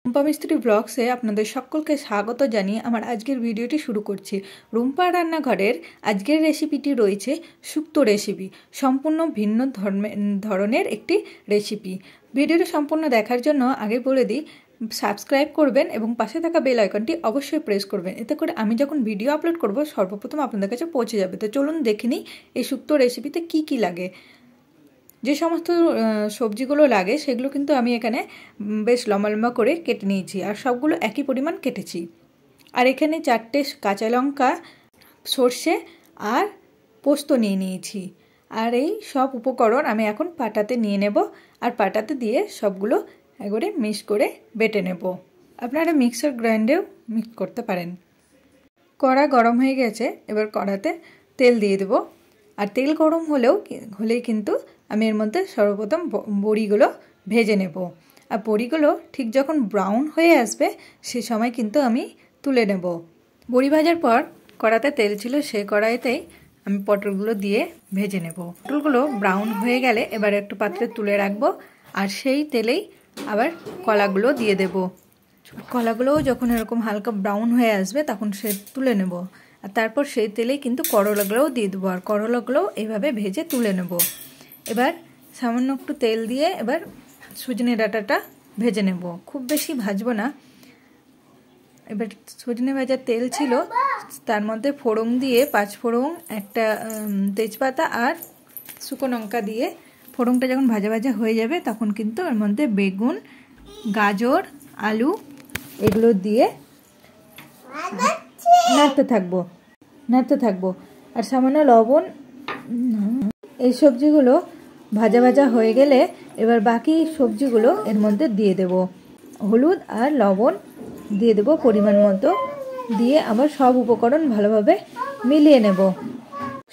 রুম্পা মিস্ত্রি ব্লগসে আপনাদের সকলকে স্বাগত জানিয়ে আমার আজকের ভিডিওটি শুরু করছি। রুম্পা রান্নাঘরের আজকের রেসিপিটি রয়েছে শুক্তো রেসিপি, সম্পূর্ণ ভিন্ন ধরনের একটি রেসিপি। ভিডিওটি সম্পূর্ণ দেখার জন্য আগে বলে দিই, সাবস্ক্রাইব করবেন এবং পাশে থাকা বেল আইকনটি অবশ্যই প্রেস করবেন, এতে করে আমি যখন ভিডিও আপলোড করব সর্বপ্রথম আপনাদের কাছে পৌঁছে যাবে। তো চলুন দেখে নিই এই শুক্তো রেসিপিতে কি কি লাগে। যে সমস্ত সবজিগুলো লাগে সেগুলো কিন্তু আমি এখানে বেশ লম্বা লম্বা করে কেটে নিয়েছি, আর সবগুলো একই পরিমাণ কেটেছি। আর এখানে 4টে কাঁচা লঙ্কা, সর্ষে আর পোস্ত নিয়ে নিয়েছি। আর এই সব উপকরণ আমি এখন পাটাতে নিয়ে নেব, আর পাটাতে দিয়ে সবগুলো একবারে মিক্স করে বেটে নেব। আপনারা মিক্সার গ্রাইন্ডারেও মিক্স করতে পারেন। কড়া গরম হয়ে গেছে, এবার কড়াতে তেল দিয়ে দেব। আর তেল গরম হলেই কিন্তু আমি এর মধ্যে সর্বপ্রথম বড়িগুলো ভেজে নেব। আর বড়িগুলো ঠিক যখন ব্রাউন হয়ে আসবে সে সময় কিন্তু আমি তুলে নেব। বড়ি ভাজার পর কড়াতে তেল ছিল, সেই কড়াইতেই আমি পটলগুলো দিয়ে ভেজে নেব। পটলগুলো ব্রাউন হয়ে গেলে এবার একটু পাত্রে তুলে রাখবো, আর সেই তেলেই আবার কলাগুলো দিয়ে দেব। কলাগুলোও যখন এরকম হালকা ব্রাউন হয়ে আসবে তখন সে তুলে নেব। আর তারপর সেই তেলেই কিন্তু করলাগুলোও দিয়ে দেবো, আর করলাগুলোও এইভাবে ভেজে তুলে নেব। এবার সামান্য একটু তেল দিয়ে এবার সজনে ডাঁটাটা ভেজে নেব, খুব বেশি ভাজবো না। এবার সজনে ভাজার তেল ছিল, তার মধ্যে ফোড়ন দিয়ে 5 ফোড়ন, একটা তেজপাতা আর শুকনো লঙ্কা দিয়ে ফোড়নটা যখন ভাজা ভাজা হয়ে যাবে তখন কিন্তু এর মধ্যে বেগুন, গাজর, আলু এগুলো দিয়ে নাড়তে থাকবো আর সামান্য লবণ। এই সবজিগুলো ভাজা ভাজা হয়ে গেলে এবার বাকি সবজিগুলো এর মধ্যে দিয়ে দেব। হলুদ আর লবণ দিয়ে দেব পরিমাণ মতো, দিয়ে আবার সব উপকরণ ভালোভাবে মিলিয়ে নেব।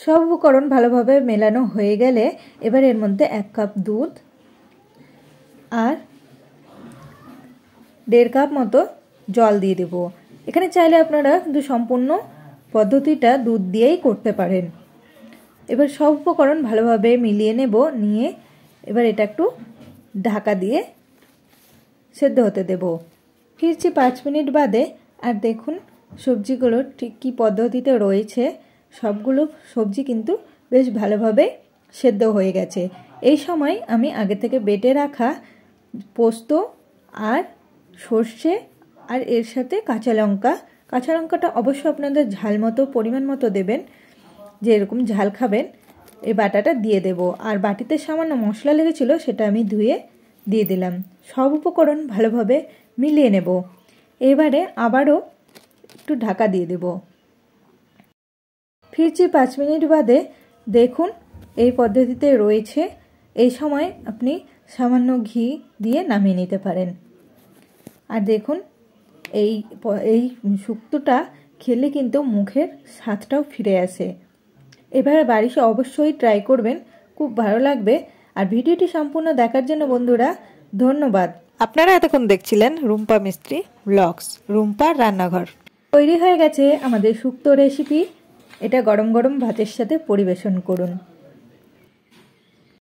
সব উপকরণ ভালোভাবে মেলানো হয়ে গেলে এবার এর মধ্যে 1 কাপ দুধ আর 1.5 কাপ মতো জল দিয়ে দেব। এখানে চাইলে আপনারা কিন্তু সম্পূর্ণ পদ্ধতিটা দুধ দিয়েই করতে পারেন। এবার সব উপকরণ ভালোভাবে মিলিয়ে নেব, নিয়ে এবার এটা একটু ঢাকা দিয়ে সেদ্ধ হতে দেব। ফিরছি 5 মিনিট বাদে, আর দেখুন সবজিগুলো ঠিক কী পদ্ধতিতে রয়েছে। সবগুলো সবজি কিন্তু বেশ ভালোভাবে সেদ্ধ হয়ে গেছে। এই সময় আমি আগে থেকে বেটে রাখা পোস্ত আর সর্ষে আর এর সাথে কাঁচা লঙ্কাটা অবশ্য আপনাদের ঝাল মতো পরিমাণ মতো দেবেন, যে এরকম ঝাল খাবেন এই বাটাটা দিয়ে দেব। আর বাটিতে সামান্য মশলা লেগেছিল সেটা আমি ধুয়ে দিয়ে দিলাম। সব উপকরণ ভালোভাবে মিলিয়ে নেব। এবারে আবারও একটু ঢাকা দিয়ে দেব। ফিরছি 5 মিনিট বাদে, দেখুন এই পদ্ধতিতে রয়েছে। এই সময় আপনি সামান্য ঘি দিয়ে নামিয়ে নিতে পারেন। আর দেখুন এই শুক্তোটা খেলে কিন্তু মুখের স্বাদটাও ফিরে আসে। এবারে বাড়িতে অবশ্যই ট্রাই করবেন, খুব ভালো লাগবে। আর ভিডিওটি সম্পূর্ণ দেখার জন্য বন্ধুরা ধন্যবাদ। আপনারা এতক্ষণ দেখছিলেন রুম্পা মিস্ত্রি ব্লগস, রুম্পার রান্নাঘর। তৈরি হয়ে গেছে আমাদের শুক্তো রেসিপি। এটা গরম গরম ভাতের সাথে পরিবেশন করুন।